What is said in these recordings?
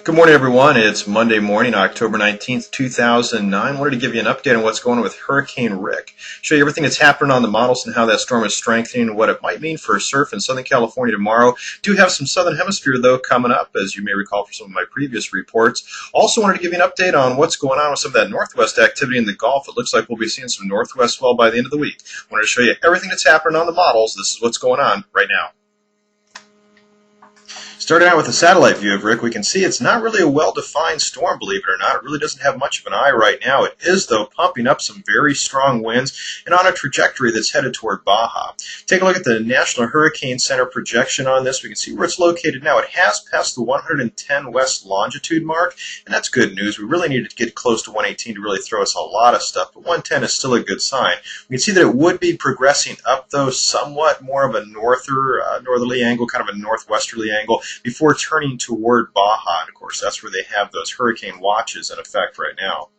Good morning, everyone. It's Monday morning, October 19th, 2009. Wanted to give you an update on what's going on with Hurricane Rick. Show you everything that's happening on the models and how that storm is strengthening and what it might mean for surf in Southern California tomorrow. Do have some Southern Hemisphere, though, coming up, as you may recall from some of my previous reports. Also wanted to give you an update on what's going on with some of that northwest activity in the Gulf. It looks like we'll be seeing some northwest swell by the end of the week. Wanted to show you everything that's happening on the models. This is what's going on right now. Starting out with a satellite view of Rick, we can see it's not really a well-defined storm, believe it or not. It really doesn't have much of an eye right now. It is, though, pumping up some very strong winds and on a trajectory that's headed toward Baja. Take a look at the National Hurricane Center projection on this. We can see where it's located now. It has passed the 110 west longitude mark, and that's good news. We really need to get close to 118 to really throw us a lot of stuff, but 110 is still a good sign. We can see that it would be progressing up, though, somewhat more of a northerly angle, kind of a northwesterly angle, before turning toward Baja. And of course, that's where they have those hurricane watches in effect right now.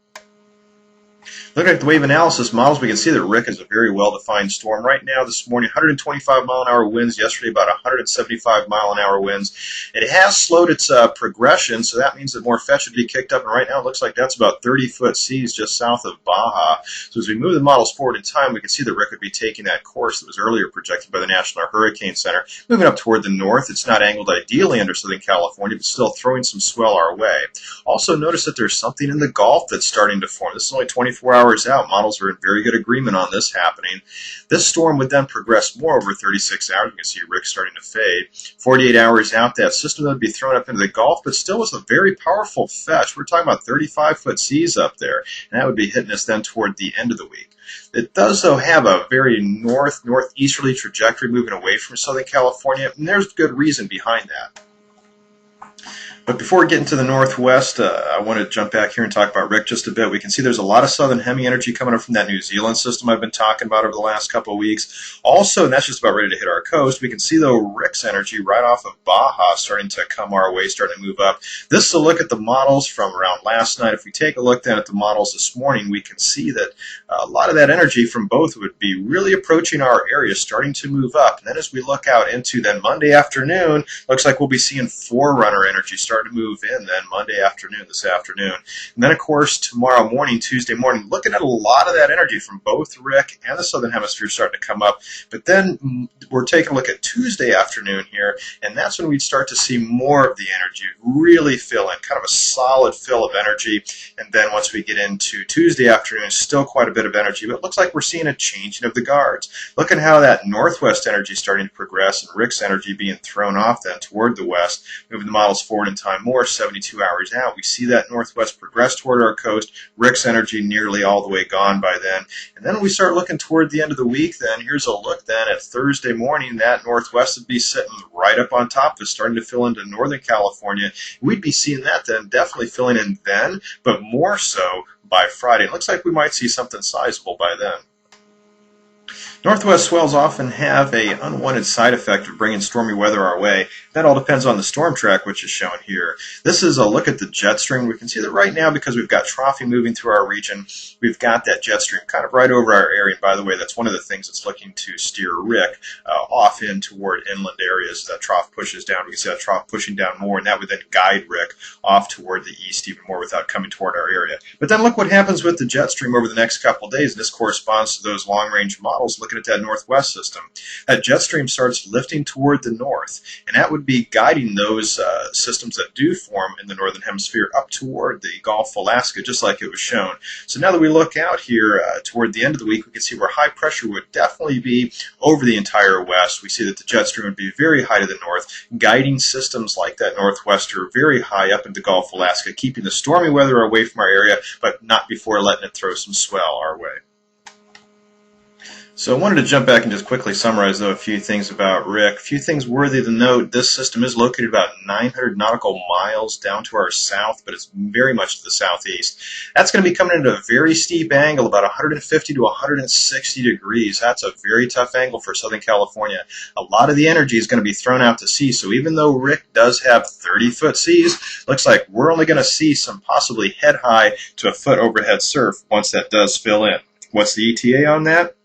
Looking at the wave analysis models, we can see that Rick is a very well-defined storm right now. This morning, 125 mile-an-hour winds. Yesterday, about 175 mile-an-hour winds. It has slowed its progression, so that means that more fetch would be kicked up. And right now, it looks like that's about 30-foot seas just south of Baja. So as we move the models forward in time, we can see that Rick would be taking that course that was earlier projected by the National Hurricane Center. Moving up toward the north, it's not angled ideally under Southern California, but still throwing some swell our way. Also, notice that there's something in the Gulf that's starting to form. This is only 24 hours out. Models are in very good agreement on this happening. This storm would then progress more over 36 hours. You can see Rick starting to fade. 48 hours out, that system would be thrown up into the Gulf, but still was a very powerful fetch. We're talking about 35-foot seas up there, and that would be hitting us then toward the end of the week. It does, though, have a very northeasterly trajectory moving away from Southern California, and there's good reason behind that. But before we get into the northwest, I want to jump back here and talk about Rick just a bit. We can see there's a lot of southern hemi energy coming up from that New Zealand system I've been talking about over the last couple of weeks. Also, and that's just about ready to hit our coast, we can see, though, Rick's energy right off of Baja starting to come our way, starting to move up. This is a look at the models from around last night. If we take a look then at the models this morning, we can see that a lot of that energy from both would be really approaching our area, starting to move up. And then as we look out into then Monday afternoon, looks like we'll be seeing forerunner energy starting to move in then Monday afternoon, this afternoon. And then, of course, tomorrow morning, Tuesday morning, looking at a lot of that energy from both Rick and the Southern Hemisphere starting to come up. But then we're taking a look at Tuesday afternoon here, and that's when we'd start to see more of the energy really fill in, kind of a solid fill of energy. And then once we get into Tuesday afternoon, still quite a bit of energy, but it looks like we're seeing a changing of the guards. Look at how that northwest energy is starting to progress and Rick's energy being thrown off then toward the west, moving the models forward in time more, 72 hours out. We see that northwest progress toward our coast, Rick's energy nearly all the way gone by then. And then we start looking toward the end of the week then. Here's a look then at Thursday morning. That northwest would be sitting right up on top of us, starting to fill into Northern California. We'd be seeing that then, definitely filling in then, but more so by Friday. It looks like we might see something sizable by then. Northwest swells often have an unwanted side effect of bringing stormy weather our way. That all depends on the storm track, which is shown here. This is a look at the jet stream. We can see that right now, because we've got trough moving through our region, we've got that jet stream kind of right over our area. And by the way, that's one of the things that's looking to steer Rick off in toward inland areas. That trough pushes down. We can see that trough pushing down more, and that would then guide Rick off toward the east even more without coming toward our area. But then look what happens with the jet stream over the next couple of days, and this corresponds to those long-range models looking at that northwest system. That jet stream starts lifting toward the north, and that would be guiding those systems that do form in the northern hemisphere up toward the Gulf of Alaska, just like it was shown. So now that we look out here toward the end of the week, we can see where high pressure would definitely be over the entire west. We see that the jet stream would be very high to the north, guiding systems like that northwester very high up into the Gulf of Alaska, keeping the stormy weather away from our area, but not before letting it throw some swell our way. So I wanted to jump back and just quickly summarize, though, a few things about Rick. A few things worthy to note. This system is located about 900 nautical miles down to our south, but it's very much to the southeast. That's going to be coming into a very steep angle, about 150 to 160 degrees. That's a very tough angle for Southern California. A lot of the energy is going to be thrown out to sea, so even though Rick does have 30-foot seas, looks like we're only going to see some possibly head-high to a foot overhead surf once that does fill in. What's the ETA on that?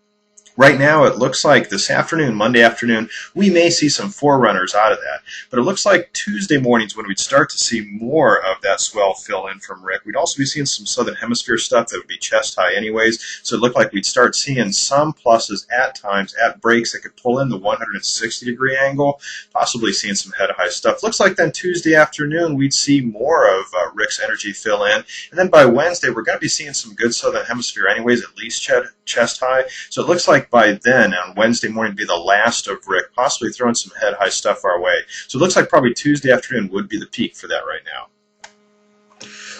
Right now, it looks like this afternoon, Monday afternoon, we may see some forerunners out of that. But it looks like Tuesday mornings when we'd start to see more of that swell fill in from Rick. We'd also be seeing some southern hemisphere stuff that would be chest high anyways. So it looked like we'd start seeing some pluses at times at breaks that could pull in the 160-degree angle, possibly seeing some head high stuff. Looks like then Tuesday afternoon we'd see more of Rick's energy fill in. And then by Wednesday, we're going to be seeing some good southern hemisphere anyways, at least chest high. So it looks like by then, on Wednesday morning, be the last of Rick, possibly throwing some head-high stuff our way. So it looks like probably Tuesday afternoon would be the peak for that right now.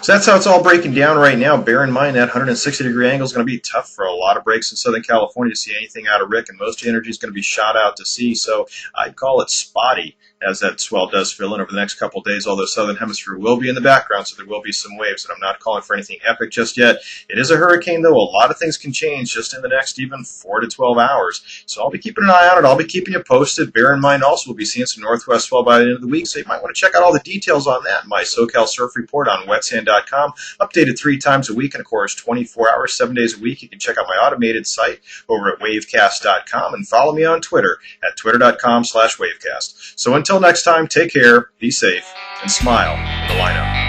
So that's how it's all breaking down right now. Bear in mind that 160-degree angle is going to be tough for a lot of breaks in Southern California to see anything out of Rick, and most energy is going to be shot out to sea. So I'd call it spotty as that swell does fill in over the next couple of days, although Southern Hemisphere will be in the background, so there will be some waves, and I'm not calling for anything epic just yet. It is a hurricane, though. A lot of things can change just in the next even 4 to 12 hours. So I'll be keeping an eye on it. I'll be keeping you posted. Bear in mind also we'll be seeing some northwest swell by the end of the week, so you might want to check out all the details on that in my SoCal Surf Report on wetsand.com. Updated 3 times a week, and of course 24 hours, 7 days a week. You can check out my automated site over at wavecast.com and follow me on Twitter at twitter.com/wavecast. So until next time, take care, be safe, and smile in the lineup.